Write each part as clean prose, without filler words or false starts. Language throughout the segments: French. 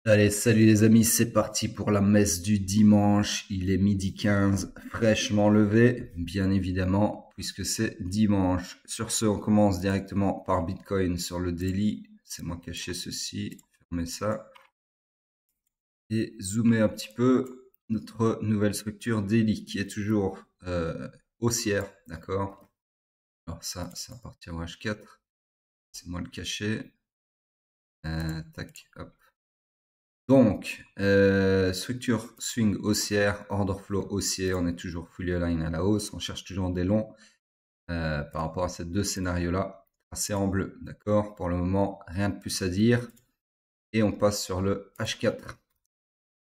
Allez, salut les amis, c'est parti pour la messe du dimanche. Il est midi 15, fraîchement levé, bien évidemment, puisque c'est dimanche. Sur ce, on commence directement par Bitcoin sur le daily. C'est moi cacher ceci, fermez ça. Et zoomer un petit peu notre nouvelle structure daily qui est toujours haussière, d'accord? Alors ça appartient au H4. C'est moi le cacher. Tac, hop. Donc, structure swing haussière, order flow haussier, on est toujours fully aligned à la hausse, on cherche toujours des longs par rapport à ces deux scénarios-là, tracé en bleu, d'accord? Pour le moment, rien de plus à dire. Et on passe sur le H4.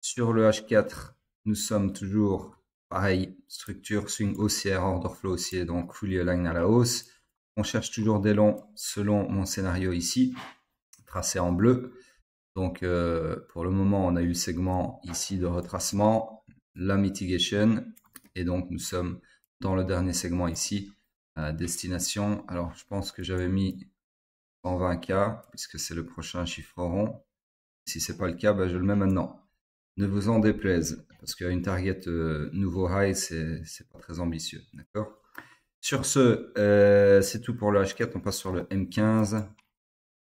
Sur le H4, nous sommes toujours, pareil, structure swing haussière, order flow haussier, donc fully aligned à la hausse. On cherche toujours des longs selon mon scénario ici, tracé en bleu. Donc, pour le moment, on a eu le segment ici de retracement, la mitigation, et donc nous sommes dans le dernier segment ici, destination. Alors, je pense que j'avais mis 120K, puisque c'est le prochain chiffre rond. Si c'est pas le cas, bah, je le mets maintenant. Ne vous en déplaise, parce qu'une target nouveau high, c'est pas très ambitieux, d'accord? Sur ce, c'est tout pour le H4, on passe sur le M15.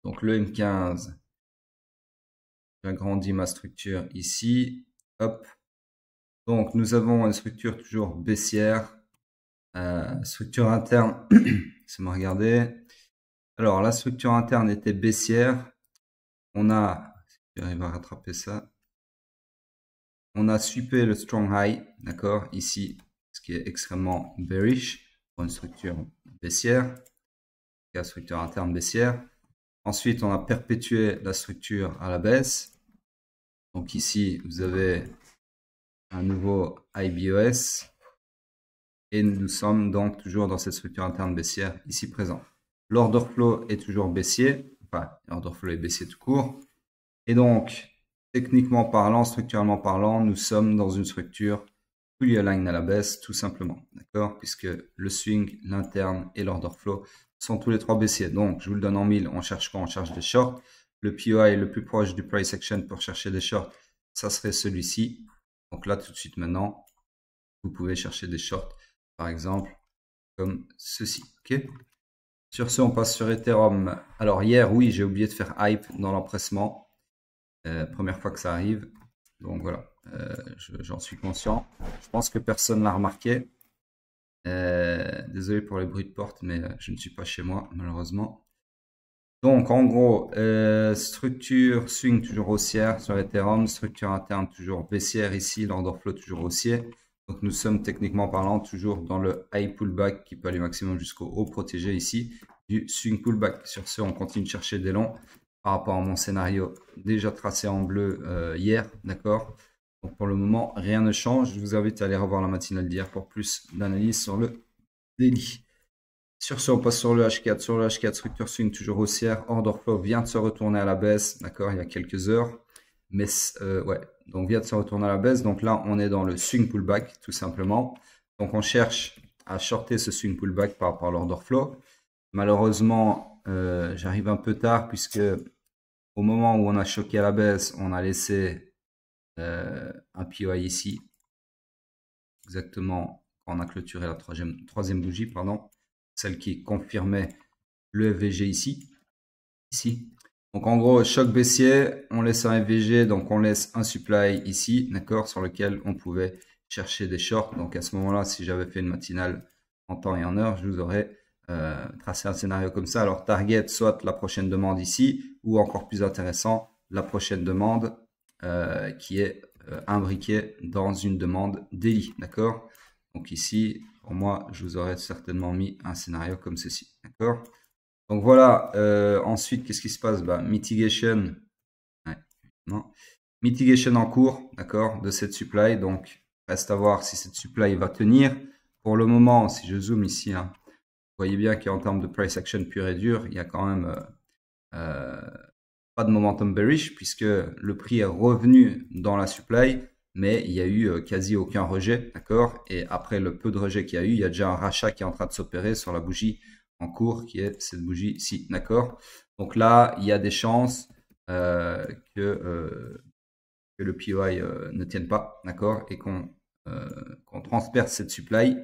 Donc, le M15. J'agrandis ma structure ici. Hop. Donc, nous avons une structure toujours baissière. Structure interne, c'est me regarder. Alors, la structure interne était baissière. On a, si j'arrive à rattraper ça, on a sweepé le strong high, d'accord, ici, ce qui est extrêmement bearish pour une structure baissière, la structure interne baissière. Ensuite, on a perpétué la structure à la baisse. Donc ici, vous avez un nouveau IBOS. Et nous sommes donc toujours dans cette structure interne baissière ici présent. L'order flow est toujours baissier. Enfin, l'order flow est baissier tout court. Et donc, techniquement parlant, structurellement parlant, nous sommes dans une structure fully aligned à la baisse, tout simplement. D'accord? Puisque le swing, l'interne et l'order flow sont tous les trois baissiers. Donc, je vous le donne en mille. On cherche quoi? On cherche des shorts. Le POI le plus proche du price action pour chercher des shorts, ça serait celui-ci. Donc là, tout de suite maintenant, vous pouvez chercher des shorts, par exemple, comme ceci. Ok. Sur ce, on passe sur Ethereum. Alors hier, oui, j'ai oublié de faire hype dans l'empressement. Première fois que ça arrive. Donc voilà, j'en suis conscient. Je pense que personne l'a remarqué. Désolé pour les bruits de porte, mais je ne suis pas chez moi, malheureusement. Donc en gros, structure swing toujours haussière sur Ethereum, structure interne toujours baissière ici, l'order flow toujours haussier. Donc nous sommes techniquement parlant toujours dans le high pullback qui peut aller maximum jusqu'au haut protégé ici du swing pullback. Sur ce, on continue de chercher des longs par rapport à mon scénario déjà tracé en bleu hier, d'accord? Donc pour le moment, rien ne change. Je vous invite à aller revoir la matinale d'hier pour plus d'analyse sur le daily. Sur ce, on passe sur le H4. Sur le H4, structure swing toujours haussière. Order flow vient de se retourner à la baisse, d'accord, il y a quelques heures. Mais ouais, donc vient de se retourner à la baisse. Donc là, on est dans le swing pullback, tout simplement. Donc on cherche à shorter ce swing pullback par rapport à l'order flow. Malheureusement, j'arrive un peu tard puisque au moment où on a choqué à la baisse, on a laissé un POI ici. Exactement quand on a clôturé la troisième bougie, pardon. Celle qui confirmait le FVG ici. Donc en gros, choc baissier, on laisse un FVG, donc on laisse un supply ici, d'accord, sur lequel on pouvait chercher des shorts. Donc à ce moment-là, si j'avais fait une matinale en temps et en heure, je vous aurais tracé un scénario comme ça. Alors target, soit la prochaine demande ici, ou encore plus intéressant, la prochaine demande qui est imbriquée dans une demande daily, d'accord. Donc ici, pour moi, je vous aurais certainement mis un scénario comme ceci, d'accord. Donc voilà, ensuite, qu'est-ce qui se passe? Bah, mitigation, ouais, non. Mitigation en cours, d'accord, de cette supply. Donc, reste à voir si cette supply va tenir. Pour le moment, si je zoome ici, hein, vous voyez bien qu'en termes de price action pure et dure, il y a quand même pas de momentum bearish puisque le prix est revenu dans la supply, mais il y a eu quasi aucun rejet, d'accord? Et après le peu de rejet qu'il y a eu, il y a déjà un rachat qui est en train de s'opérer sur la bougie en cours, qui est cette bougie-ci, d'accord? Donc là, il y a des chances que que le POI ne tienne pas, d'accord, et qu'on transperce cette supply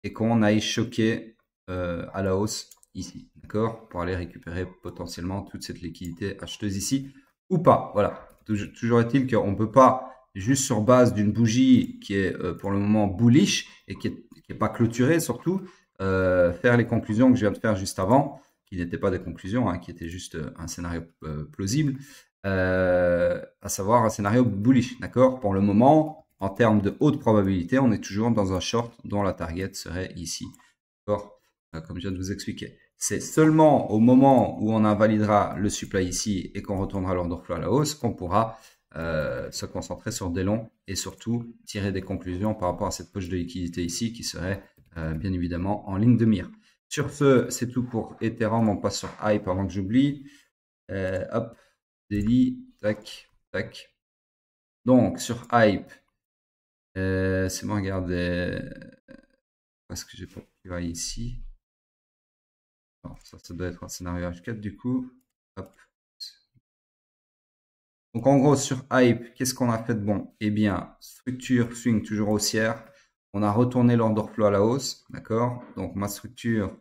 et qu'on aille choquer à la hausse ici, d'accord, pour aller récupérer potentiellement toute cette liquidité acheteuse ici ou pas. Voilà, toujours est-il qu'on ne peut pas, juste sur base d'une bougie qui est pour le moment bullish et qui est pas clôturée surtout, faire les conclusions que je viens de faire juste avant, qui n'étaient pas des conclusions, hein, qui étaient juste un scénario plausible, à savoir un scénario bullish, d'accord. Pour le moment, en termes de haute probabilité, on est toujours dans un short dont la target serait ici, d'accord, comme je viens de vous expliquer. C'est seulement au moment où on invalidera le supply ici et qu'on retournera l'order flow à la hausse qu'on pourra se concentrer sur des longs et surtout tirer des conclusions par rapport à cette poche de liquidité ici qui serait bien évidemment en ligne de mire. Sur ce, c'est tout pour Ethereum. On passe sur Hype avant que j'oublie. Hop, daily, tac, tac. Donc, sur Hype, c'est moi, regardez. Parce que j'ai pas pu ici. Non, ça doit être un scénario H4 du coup. Hop. Donc, en gros, sur Hype, qu'est-ce qu'on a fait de bon? Eh bien, structure, swing toujours haussière. On a retourné l'order flow à la hausse, d'accord? Donc, ma structure,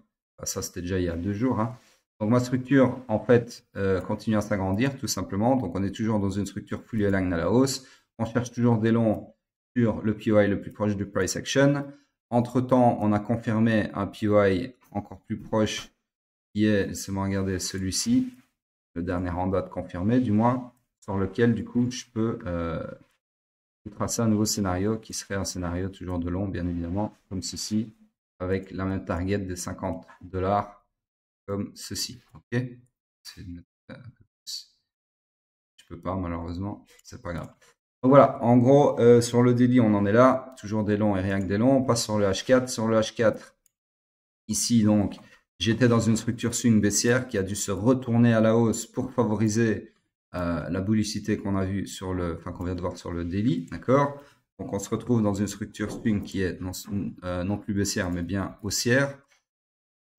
ça c'était déjà il y a 2 jours, hein. Donc, ma structure, en fait, continue à s'agrandir, tout simplement. Donc, on est toujours dans une structure fully aligned à la hausse. On cherche toujours des longs sur le POI le plus proche du price action. Entre-temps, on a confirmé un POI encore plus proche qui est, laissez-moi regarder celui-ci, le dernier en date confirmé, du moins, sur lequel, du coup, je peux tracer un nouveau scénario qui serait un scénario toujours de long, bien évidemment, comme ceci, avec la même target de $50 comme ceci. Ok, je peux pas malheureusement, c'est pas grave. Donc voilà, en gros, sur le daily, on en est là, toujours des longs et rien que des longs. On passe sur le H4. Sur le H4, ici, donc, j'étais dans une structure swing baissière qui a dû se retourner à la hausse pour favoriser la bullicité qu'on a vue sur qu'on vient de voir sur le daily, d'accord. Donc on se retrouve dans une structure swing qui est non plus baissière mais bien haussière.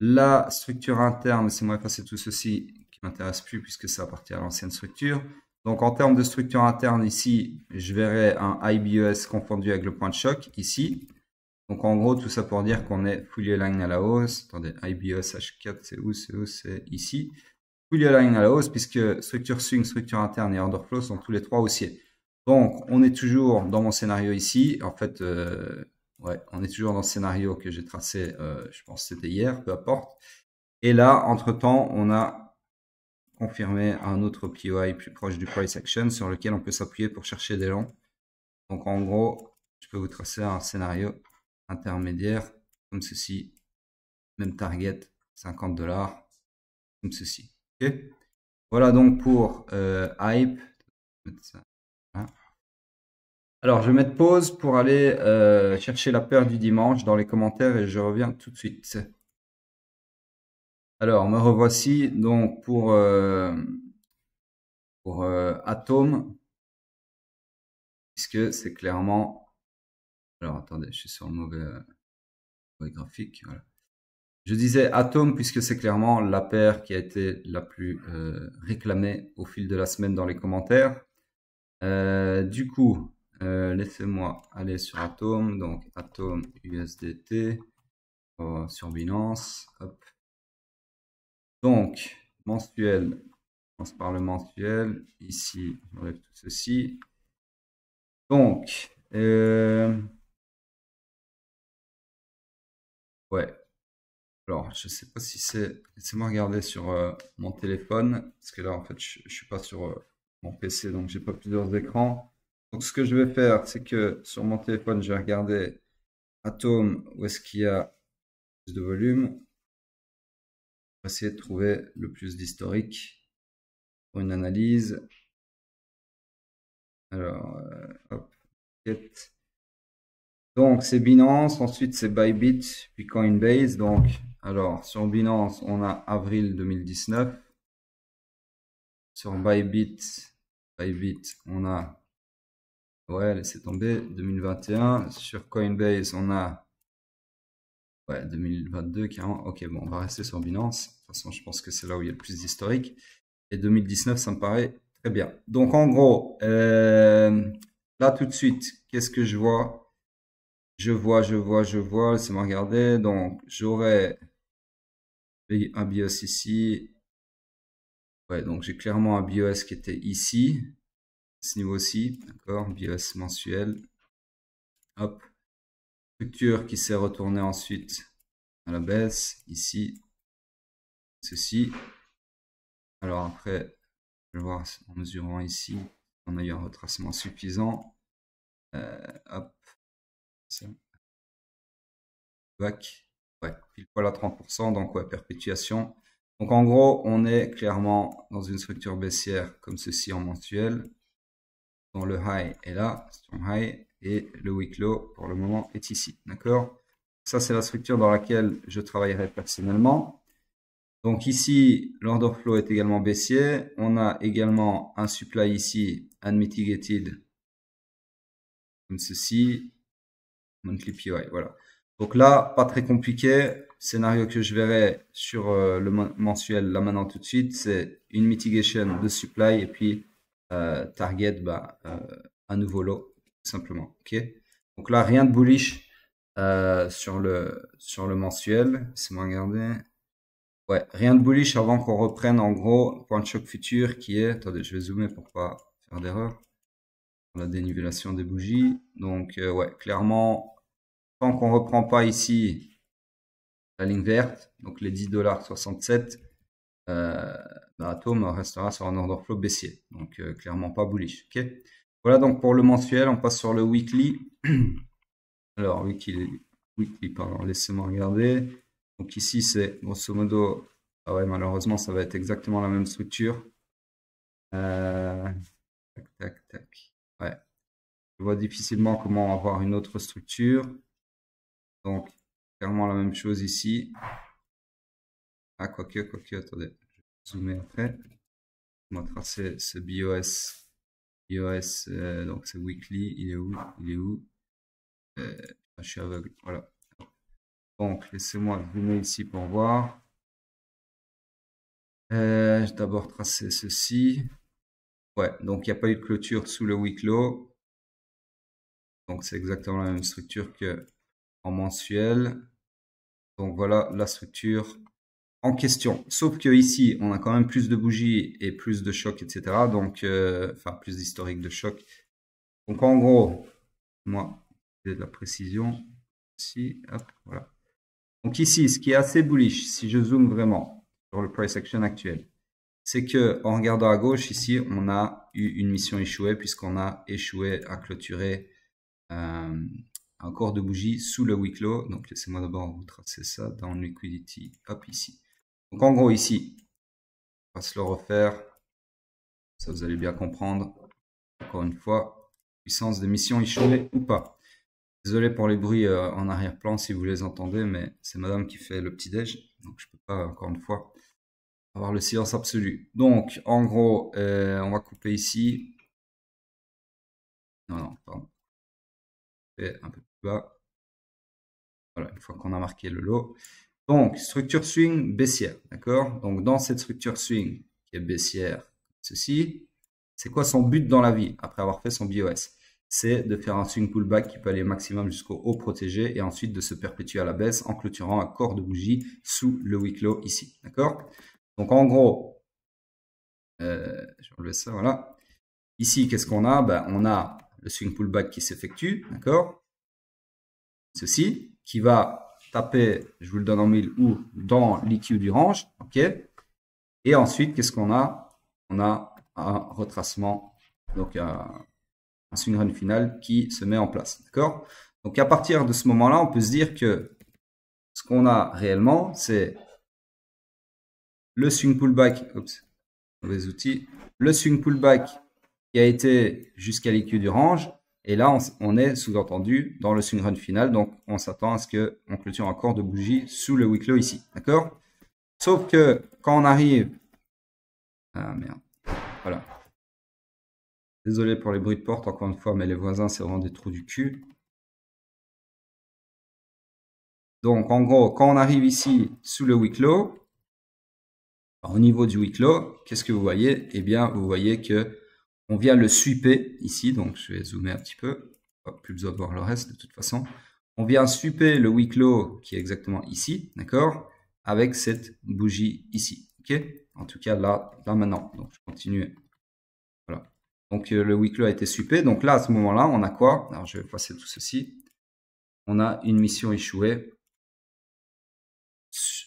La structure interne, laissez-moi effacer tout ceci qui m'intéresse plus puisque ça appartient à l'ancienne structure. Donc en termes de structure interne ici, je verrai un IBES confondu avec le point de choc ici. Donc en gros, tout ça pour dire qu'on est fully aligned à la hausse. Attendez, IBES H4, c'est où? C'est ici. Fully aligned à la hausse puisque structure swing, structure interne et order flow sont tous les trois haussiers. Donc on est toujours dans mon scénario ici. En fait, ouais, on est toujours dans le scénario que j'ai tracé, je pense que c'était hier, peu importe. Et là, entre-temps, on a confirmé un autre POI plus proche du price action sur lequel on peut s'appuyer pour chercher des longs. Donc en gros, je peux vous tracer un scénario intermédiaire comme ceci. Même target, $50 comme ceci. Ok, voilà donc pour Hype. Alors, je vais mettre pause pour aller chercher la paire du dimanche dans les commentaires et je reviens tout de suite. Alors, me revoici donc pour Atom, puisque c'est clairement... Alors, attendez, je suis sur le mauvais graphique. Voilà. Je disais Atom puisque c'est clairement la paire qui a été la plus réclamée au fil de la semaine dans les commentaires. Du coup, laissez-moi aller sur Atom, donc Atom USDT sur Binance. Hop. Donc, mensuel, on commence par le mensuel. Ici, j'enlève tout ceci. Donc, ouais. Alors, je sais pas si c'est... Laissez-moi regarder sur mon téléphone, parce que là, en fait, je suis pas sur mon PC, donc j'ai pas plusieurs écrans. Donc, ce que je vais faire, c'est que sur mon téléphone, je vais regarder Atom, où est-ce qu'il y a plus de volume. On va essayer de trouver le plus d'historique pour une analyse. Alors, hop, get. Donc, c'est Binance, ensuite c'est Bybit, puis Coinbase. Donc, alors, sur Binance, on a avril 2019. Sur Bybit, on a, ouais, laissez tomber, 2021. Sur Coinbase, on a, ouais, 2022, carrément. Ok, bon, on va rester sur Binance. De toute façon, je pense que c'est là où il y a le plus d'historique. Et 2019, ça me paraît Très bien. Donc, en gros, là, tout de suite, qu'est-ce que je vois? Je vois. Laissez-moi regarder. Donc, j'aurais un BIOS ici. Ouais, donc j'ai clairement un BIOS qui était ici, ce niveau-ci, d'accord? BIOS mensuel. Hop. Structure qui s'est retournée ensuite à la baisse, ici, ceci. Alors après, je vais voir en mesurant ici, on a eu un retracement suffisant. Hop, ça. Back. Ouais, pile poil à 30%, donc ouais, perpétuation. Donc en gros, on est clairement dans une structure baissière comme ceci en mensuel, dont le high est là, strong high, et le week low pour le moment est ici, d'accord? Ça, c'est la structure dans laquelle je travaillerai personnellement. Donc ici, l'order flow est également baissier. On a également un supply ici, unmitigated, comme ceci, monthly PY, voilà. Donc là, pas très compliqué. Scénario que je verrai sur le mensuel là maintenant tout de suite, c'est une mitigation de supply et puis target un nouveau lot, tout simplement. Ok. Donc là, rien de bullish sur le mensuel. Laissez-moi regarder. Ouais, rien de bullish avant qu'on reprenne en gros point de choc futur qui est, attendez, je vais zoomer pour pas faire d'erreur, la dénivellation des bougies. Donc ouais, clairement, tant qu'on reprend pas ici la ligne verte, donc les 10,67 Atom restera sur un order flow baissier. Donc clairement pas bullish. Ok. Voilà donc pour le mensuel, on passe sur le weekly. Alors weekly, pardon, laissez-moi regarder. Donc ici c'est grosso modo, ah ouais, malheureusement ça va être exactement la même structure. Tac. Ouais, je vois difficilement comment avoir une autre structure. Donc clairement la même chose ici. Ah, quoique, attendez, je vais zoomer après. On va tracer ce BIOS. BIOS, donc c'est weekly, il est où? Je suis aveugle, voilà. Donc, laissez-moi zoomer ici pour voir. Je vais d'abord tracer ceci. Ouais, donc il n'y a pas eu de clôture sous le week low. Donc, c'est exactement la même structure que en mensuel. Donc, voilà la structure en question. Sauf que ici, on a quand même plus de bougies et plus de chocs, etc. Donc, enfin, plus d'historique de choc. Donc, en gros, moi, j'ai de la précision. Ici, hop, voilà. Donc ici, ce qui est assez bullish, si je zoome vraiment sur le price action actuel, c'est que en regardant à gauche, ici, on a eu une mission échouée puisqu'on a échoué à clôturer un corps de bougie sous le week low. Donc laissez-moi d'abord vous tracer ça dans liquidity, hop ici. Donc en gros ici, on va se le refaire, ça vous allez bien comprendre. Encore une fois, puissance de mission échouée ou pas. Désolé pour les bruits en arrière-plan si vous les entendez, mais c'est madame qui fait le petit-déj, donc je peux pas, encore une fois, avoir le silence absolu. Donc, en gros, on va couper ici. Non, pardon. Et un peu plus bas. Voilà, une fois qu'on a marqué le lot. Donc, structure swing baissière, d'accord? Donc, dans cette structure swing qui est baissière, ceci, c'est quoi son but dans la vie après avoir fait son BOS? C'est de faire un swing pullback qui peut aller maximum jusqu'au haut protégé et ensuite de se perpétuer à la baisse en clôturant un corps de bougie sous le week low ici, d'accord? Donc, en gros, je vais enlever ça, voilà. Ici, qu'est-ce qu'on a? Ben, on a le swing pullback qui s'effectue, d'accord? Ceci, qui va taper, je vous le donne en mille, ou dans l'IQ du range, ok? Et ensuite, qu'est-ce qu'on a? On a un retracement, donc un swing run final qui se met en place, d'accord? Donc à partir de ce moment-là, on peut se dire que ce qu'on a réellement, c'est le swing pullback, oups, mauvais outil, le swing pullback qui a été jusqu'à l'IQ du range, et là, on est sous-entendu dans le swing run final, donc on s'attend à ce qu'on clôture un corps de bougie sous le wick low ici, d'accord? Sauf que quand on arrive... Ah merde, voilà. Désolé pour les bruits de porte, encore une fois, mais les voisins, c'est vraiment des trous du cul. Donc, en gros, quand on arrive ici sous le wick low, Alors, au niveau du week low, qu'est-ce que vous voyez? Eh bien, vous voyez que on vient le sweeper ici, donc je vais zoomer un petit peu, plus besoin de voir le reste de toute façon. On vient sweeper le week low qui est exactement ici, d'accord, avec cette bougie ici, ok? En tout cas là maintenant, donc je continue. Voilà. Donc le week low a été sweepé, donc là à ce moment-là, on a quoi? Alors je vais passer tout ceci. On a une mission échouée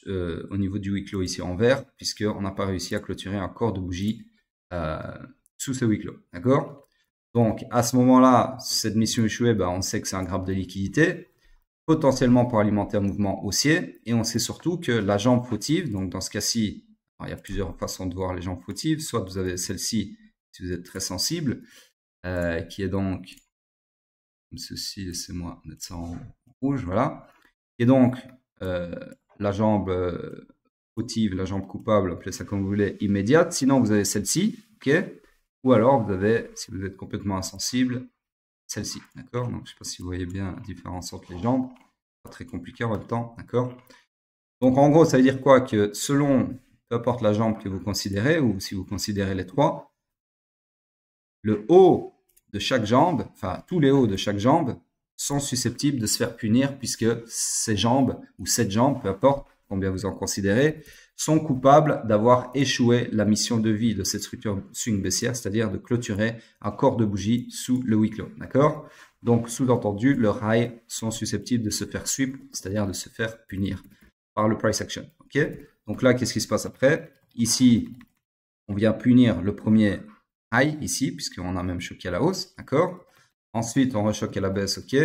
au niveau du week low ici en vert, puisqu'on n'a pas réussi à clôturer un corps de bougie sous ce week low, d'accord? Donc à ce moment-là, cette mission échouée, ben, on sait que c'est un graphe de liquidité, potentiellement pour alimenter un mouvement haussier, et on sait surtout que la jambe fautive, donc dans ce cas-ci, il y a plusieurs façons de voir les jambes fautives, soit vous avez celle-ci, si vous êtes très sensible, qui est donc comme ceci, laissez-moi mettre ça en rouge, voilà, et donc la jambe fautive, la jambe coupable, appelez ça comme vous voulez, immédiate. Sinon, vous avez celle-ci, ok? Ou alors, vous avez, si vous êtes complètement insensible, celle-ci, d'accord? Donc, je ne sais pas si vous voyez bien la différence entre les jambes. Pas très compliqué en même temps, d'accord? Donc, en gros, ça veut dire quoi? Que selon, peu importe la jambe que vous considérez, ou si vous considérez les trois, le haut de chaque jambe, enfin, tous les hauts de chaque jambe, sont susceptibles de se faire punir puisque ces jambes, ou cette jambe, peu importe combien vous en considérez, sont coupables d'avoir échoué la mission de vie de cette structure swing baissière, c'est-à-dire de clôturer un corps de bougie sous le week low, d'accord? Donc, sous-entendu, leurs highs sont susceptibles de se faire sweep, c'est-à-dire de se faire punir par le price action, ok? Donc là, qu'est-ce qui se passe après? Ici, on vient punir le premier high ici, puisqu'on a même choqué à la hausse, d'accord? Ensuite, on rechoque à la baisse, ok.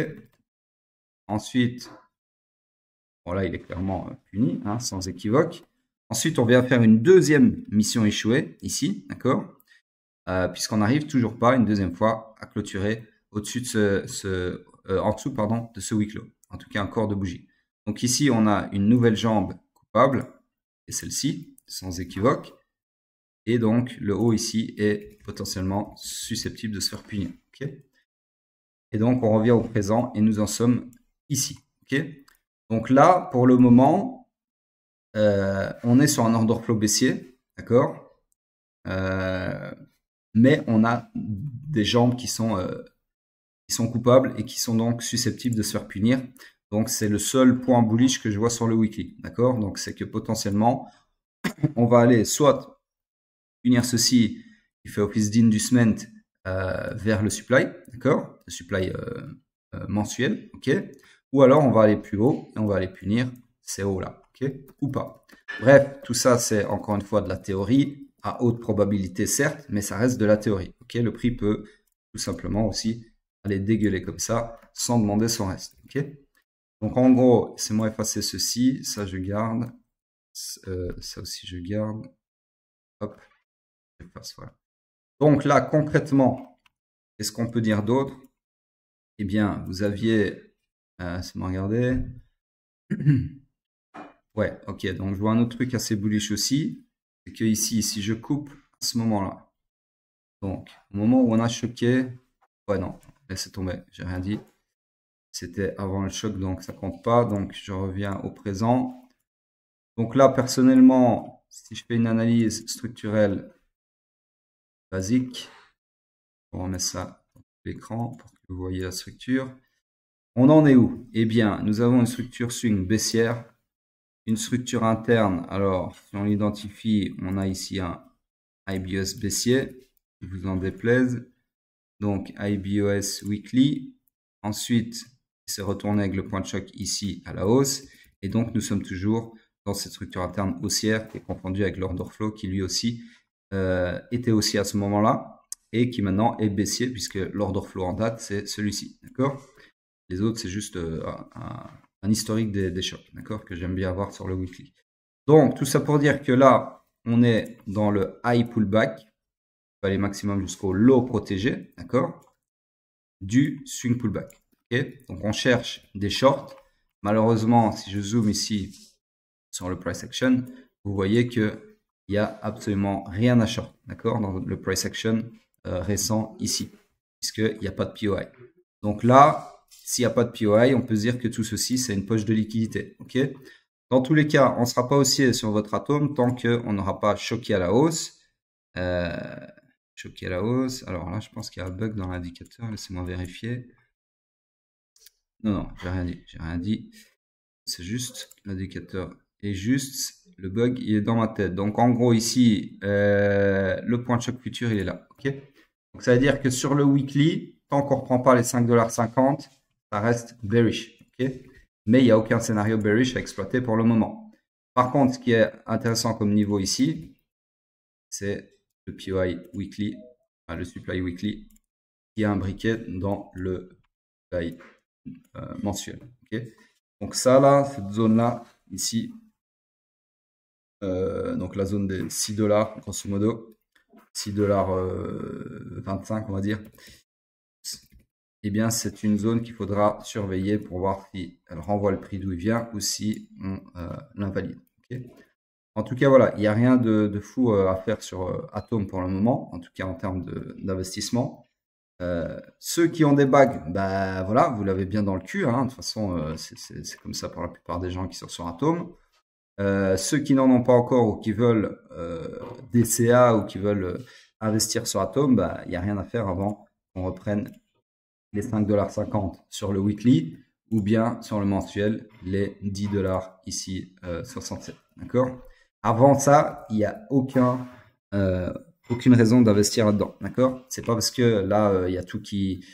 Ensuite, voilà, il est clairement puni, hein, sans équivoque. Ensuite, on vient faire une deuxième mission échouée, ici, d'accord, puisqu'on n'arrive toujours pas, une deuxième fois, à clôturer au-dessus de en dessous, pardon, de ce week low. En tout cas, un corps de bougie. Donc ici, on a une nouvelle jambe coupable, et celle-ci, sans équivoque. Et donc, le haut ici est potentiellement susceptible de se faire punir, ok. Et donc, on revient au présent et nous en sommes ici. Ok. Donc là, pour le moment, on est sur un order flow baissier, d'accord, mais on a des jambes qui sont coupables et qui sont donc susceptibles de se faire punir. Donc, c'est le seul point bullish que je vois sur le weekly, d'accord. Donc, c'est que potentiellement, on va aller soit punir ceci qui fait office d'inducement vers le supply, d'accord, le supply mensuel, ok, ou alors on va aller plus haut et on va aller punir ces hauts là, ok, ou pas. Bref, tout ça c'est encore une fois de la théorie à haute probabilité certes, mais ça reste de la théorie, ok. Le prix peut tout simplement aussi aller dégueuler comme ça sans demander son reste, ok. Donc en gros, c'est moi effacer ceci, ça je garde, ça aussi je garde, hop, j'efface, voilà. Donc là concrètement, qu'est-ce qu'on peut dire d'autre? Eh bien, vous aviez, c'est moi regarder. Ouais, ok, donc je vois un autre truc assez bullish aussi, c'est que ici, si je coupe à ce moment-là, donc au moment où on a choqué, ouais non, laissez tomber, j'ai rien dit, c'était avant le choc, donc ça compte pas, donc je reviens au présent. Donc là, personnellement, si je fais une analyse structurelle basique, on remet ça sur l'écran pour que vous voyez la structure. On en est où? Eh bien, nous avons une structure swing baissière, une structure interne. Alors, si on l'identifie, on a ici un IBOS baissier, si vous en déplaise. Donc, IBOS weekly. Ensuite, il s'est retourné avec le point de choc ici à la hausse. Et donc, nous sommes toujours dans cette structure interne haussière qui est confondue avec l'order flow qui lui aussi était haussier à ce moment-là et qui maintenant est baissier puisque l'order flow en date, c'est celui-ci. D'accord? Les autres, c'est juste un historique des chocs, d'accord, que j'aime bien avoir sur le weekly. Donc, tout ça pour dire que là, on est dans le high pullback, on va aller maximum jusqu'au low protégé, d'accord, du swing pullback. Okay, donc, on cherche des shorts. Malheureusement, si je zoome ici sur le price action, vous voyez qu'il n'y a absolument rien à short, d'accord, dans le price action récent ici, puisqu'il n'y a pas de POI. Donc là, s'il n'y a pas de POI, on peut se dire que tout ceci, c'est une poche de liquidité. Ok. Dans tous les cas, on ne sera pas haussier sur votre atome tant qu'on n'aura pas choqué à la hausse. Choqué à la hausse. Alors là, je pense qu'il y a un bug dans l'indicateur. Laissez-moi vérifier. Non, j'ai rien dit. J'ai rien dit. C'est juste, l'indicateur est juste. Le bug, il est dans ma tête. Donc, en gros, ici, le point de choc futur, il est là. OK? Donc, ça veut dire que sur le weekly, tant qu'on ne reprend pas les 5,50 $, ça reste bearish. OK? Mais il n'y a aucun scénario bearish à exploiter pour le moment. Par contre, ce qui est intéressant comme niveau ici, c'est le POI weekly, le supply weekly, qui est imbriqué dans le supply mensuel. Okay. Donc ça là, cette zone là, ici, donc la zone des 6 $, grosso modo, 6,25 $, on va dire, eh bien c'est une zone qu'il faudra surveiller pour voir si elle renvoie le prix d'où il vient ou si on l'invalide. Okay. En tout cas, voilà, il n'y a rien de fou à faire sur Atom pour le moment, en tout cas en termes d'investissement. Ceux qui ont des bagues, bah voilà, vous l'avez bien dans le cul, hein. De toute façon, c'est comme ça pour la plupart des gens qui sont sur Atom. Ceux qui n'en ont pas encore ou qui veulent DCA ou qui veulent investir sur Atom, bah il n'y a rien à faire avant qu'on reprenne les 5,50 $ sur le weekly ou bien sur le mensuel, les 10 $ ici, 67. D'accord? Avant ça, il n'y a aucune raison d'investir là-dedans. D'accord? C'est pas parce que là, il y a tout qui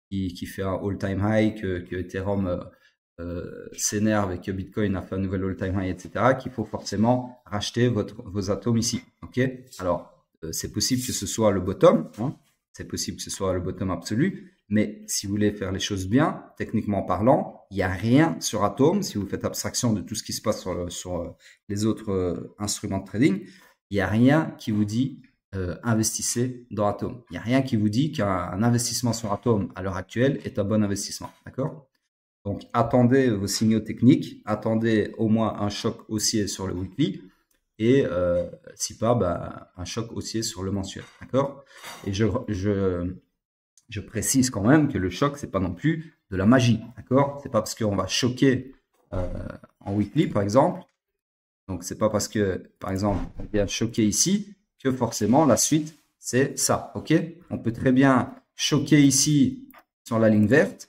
fait un all-time high, que Ethereum s'énerve et que Bitcoin a fait un nouvel all-time high, etc., qu'il faut forcément racheter vos atomes ici. Ok? Alors, c'est possible que ce soit le bottom, hein? C'est possible que ce soit le bottom absolu, mais si vous voulez faire les choses bien, techniquement parlant, il n'y a rien sur Atom. Si vous faites abstraction de tout ce qui se passe sur les autres instruments de trading, il n'y a rien qui vous dit investissez dans Atom. Il n'y a rien qui vous dit qu'un investissement sur Atom à l'heure actuelle est un bon investissement. D'accord? Donc, attendez vos signaux techniques, attendez au moins un choc haussier sur le weekly et si pas, bah, un choc haussier sur le mensuel. D'accord? Et je précise quand même que le choc, c'est pas non plus de la magie. D'accord? C'est pas parce qu'on va choquer en weekly, par exemple. Donc, c'est pas parce que, par exemple, on vient choquer ici que forcément la suite, c'est ça. OK? On peut très bien choquer ici sur la ligne verte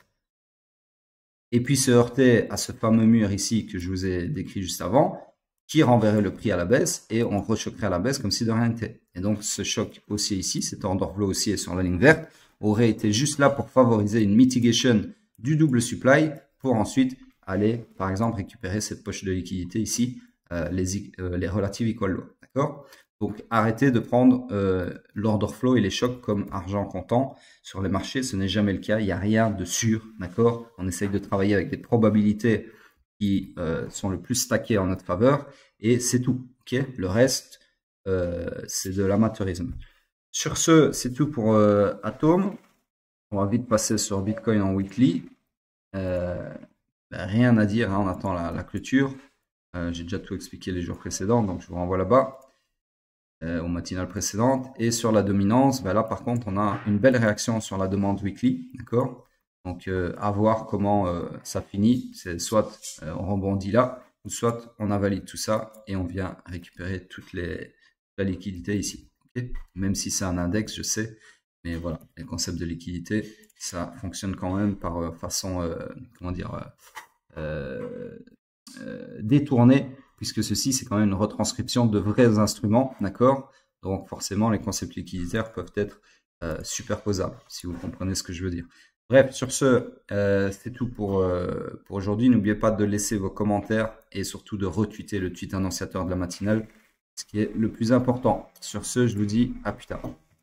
et puis se heurter à ce fameux mur ici que je vous ai décrit juste avant, qui renverrait le prix à la baisse et on rechoquerait à la baisse comme si de rien n'était. Et donc, ce choc haussier ici, cet order flow haussier sur la ligne verte, aurait été juste là pour favoriser une mitigation du double supply pour ensuite aller, par exemple, récupérer cette poche de liquidité ici, les relative equal low. D'accord? Donc, arrêtez de prendre l'order flow et les chocs comme argent comptant sur les marchés. Ce n'est jamais le cas. Il n'y a rien de sûr. D'accord? On essaye de travailler avec des probabilités qui sont le plus stackées en notre faveur et c'est tout. Okay? Le reste, c'est de l'amateurisme. Sur ce, c'est tout pour Atom. On va vite passer sur Bitcoin en weekly. Rien à dire, hein, on attend la clôture. J'ai déjà tout expliqué les jours précédents, donc je vous renvoie là-bas, aux matinales précédentes. Et sur la dominance, là par contre, on a une belle réaction sur la demande weekly. D'accord? Donc à voir comment ça finit. C'est soit on rebondit là, ou soit on invalide tout ça et on vient récupérer toute la liquidité ici. Okay? Même si c'est un index, je sais, mais voilà, les concepts de liquidité, ça fonctionne quand même par façon, comment dire, détournée, puisque ceci, c'est quand même une retranscription de vrais instruments, d'accord? Donc forcément, les concepts liquiditaires peuvent être superposables, si vous comprenez ce que je veux dire. Bref, sur ce, c'est tout pour aujourd'hui. N'oubliez pas de laisser vos commentaires et surtout de retweeter le tweet annonciateur de la matinale, ce qui est le plus important. Sur ce, je vous dis à plus tard.